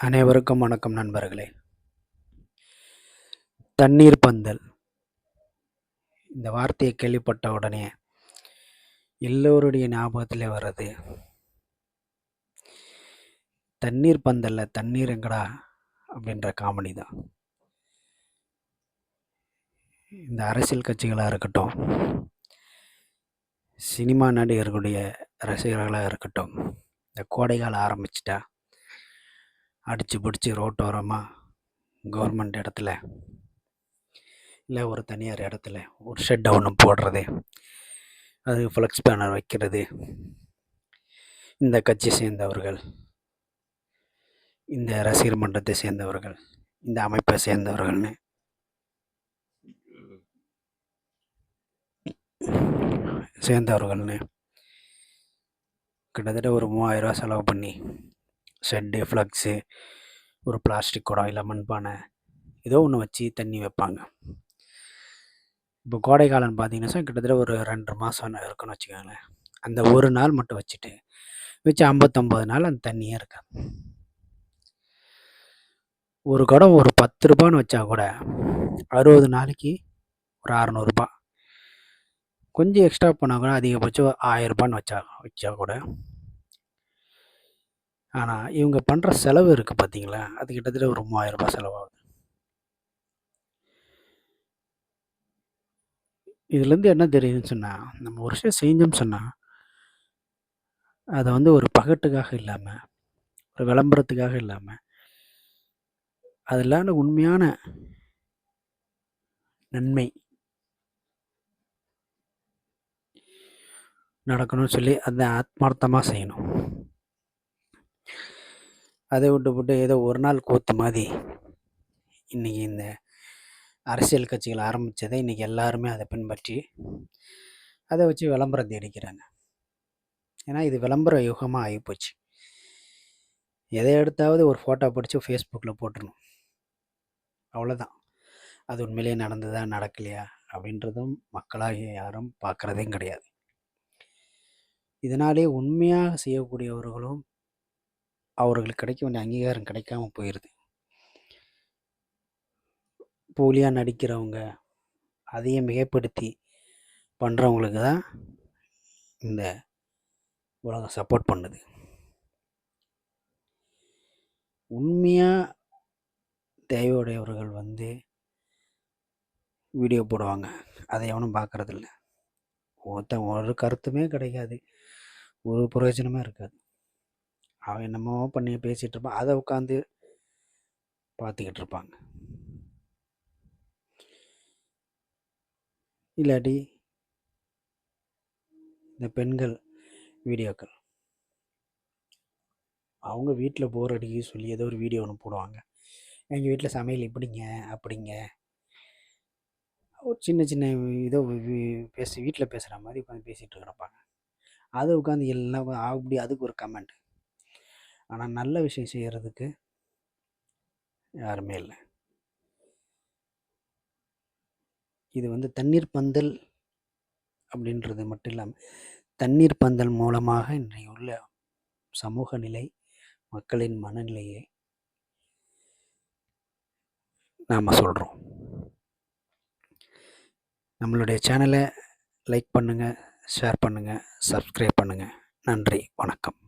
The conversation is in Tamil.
அனைவருக்கும் வணக்கம் நண்பர்களே. தண்ணீர் பந்தல் இந்த வார்த்தையை கேள்விப்பட்ட உடனே எல்லோருடைய ஞாபகத்திலே வர்றது தண்ணீர் பந்தல்ல தண்ணீர் எங்கடா அப்படின்ற காமெடி தான். இந்த அரசியல் கட்சிகளாக இருக்கட்டும், சினிமா நடிகர்களுடைய ரசிகர்களாக இருக்கட்டும், இந்த கோடைகாலம் ஆரம்பிச்சிட்டா அடித்து பிடிச்சி ரோட்டோரமாக கவர்மெண்ட் இடத்துல இல்லை ஒரு தனியார் இடத்துல ஒரு ஷெட்டை ஒன்று போடுறது, அது ஃப்ளெக்ஸ் பேனர் வைக்கிறது, இந்த கட்சி சேர்ந்தவர்கள், இந்த ரசிகர் மன்றத்தை சேர்ந்தவர்கள், இந்த அமைப்பை சேர்ந்தவர்கள்னு கிட்டத்தட்ட ஒரு 3000 செலவு பண்ணி ஷெட்டு, ஃப்ளக்ஸு, ஒரு பிளாஸ்டிக் குடம் இல்லை மண்பானை ஏதோ ஒன்று வச்சு தண்ணி வைப்பாங்க. இப்போ கோடை காலம்னு பார்த்தீங்கன்னா கிட்டத்தட்ட ஒரு 2 மாதம் இருக்குன்னு வச்சுக்கோங்களேன். அந்த ஒரு நாள் மட்டும் வச்சுட்டு 59 நாள் அந்த தண்ணியே இருக்காது. ஒரு குடம் ஒரு 10 ரூபான்னு வச்சா கூட 60 நாளைக்கு ஒரு 600 ரூபா, கொஞ்சம் எக்ஸ்ட்ரா போனால் கூட அதிகபட்சம் 1000 ரூபான்னு வச்சா கூட. ஆனால் இவங்க பண்ணுற செலவு இருக்குது பார்த்தீங்களா, அது கிட்டத்தட்ட ஒரு 3000 ரூபாய் செலவாகுது. இதுலேருந்து என்ன தெரியுதுன்னு சொன்னால், நம்ம ஒரு விஷயம் செஞ்சோம்னு சொன்னால் அதை ஒரு பகட்டுக்காக இல்லாமல், ஒரு விளம்பரத்துக்காக இல்லாமல், அதில் உண்மையான நன்மை நடக்கணும்னு சொல்லி அதை ஆத்மார்த்தமாக செய்யணும். அதை விட்டு ஏதோ ஒரு நாள் கூத்து மாதிரி இன்றைக்கி இந்த அரசியல் கட்சிகள் ஆரம்பித்ததை இன்றைக்கி எல்லாருமே அதை பின்பற்றி அதை வச்சு விளம்பரம் தேடிக்கிறாங்க. ஏன்னா இது விளம்பர யுகமாக ஆகிப்போச்சு. எதை எடுத்தாவது ஒரு ஃபோட்டோ பிடிச்சி ஃபேஸ்புக்கில் போட்டுடணும், அவ்வளோதான். அது உண்மையிலேயே நடந்ததா நடக்கலையா அப்படின்றதும் மக்களாக யாரும் பார்க்குறதே கிடையாது. இதனாலே உண்மையாக செய்யக்கூடியவர்களும் அவர்களுக்கு கிடைக்க வேண்டிய அங்கீகாரம் கிடைக்காம போயிடுது. போலியாக நடிக்கிறவங்க, அதையும் மிகைப்படுத்தி பண்ணுறவங்களுக்கு தான் இந்த உலகம் சப்போர்ட் பண்ணுது. உண்மையாக தேவையுடையவர்கள் வீடியோ போடுவாங்க, அதை எவனும் பார்க்குறதில்ல. ஒரு கருத்துமே கிடைக்காது, ஒரு பிரயோஜனமே இருக்காது. அவன் என்னமோ பண்ணி பேசிகிட்டு இருப்பான், அதை உட்காந்து பார்த்துக்கிட்டு இருப்பாங்க. இல்லாட்டி இந்த பெண்கள் வீடியோக்கள், அவங்க வீட்டில் போர் அடிக்க சொல்லி ஏதோ ஒரு வீடியோ ஒன்று போடுவாங்க. எங்கள் வீட்டில் சமையல் இப்படிங்க அப்படிங்க, ஒரு சின்ன சின்ன ஏதோ வீட்டில் பேசுகிற மாதிரி உட்காந்து பேசிகிட்டு இருக்கிறப்பாங்க. அதை உட்காந்து எல்லாம் அப்படி அதுக்கு ஒரு கமெண்ட். ஆனால் நல்ல விஷயம் செய்கிறதுக்கு யாருமே இல்லை. இது தண்ணீர் பந்தல் அப்படின்றது மட்டும் இல்லாமல், தண்ணீர் பந்தல் மூலமாக இன்றைய உள்ள சமூக நிலை, மக்களின் மனநிலையை நாம் சொல்கிறோம். நம்மளுடைய சேனலை லைக் பண்ணுங்கள், ஷேர் பண்ணுங்கள், சப்ஸ்கிரைப் பண்ணுங்கள். நன்றி, வணக்கம்.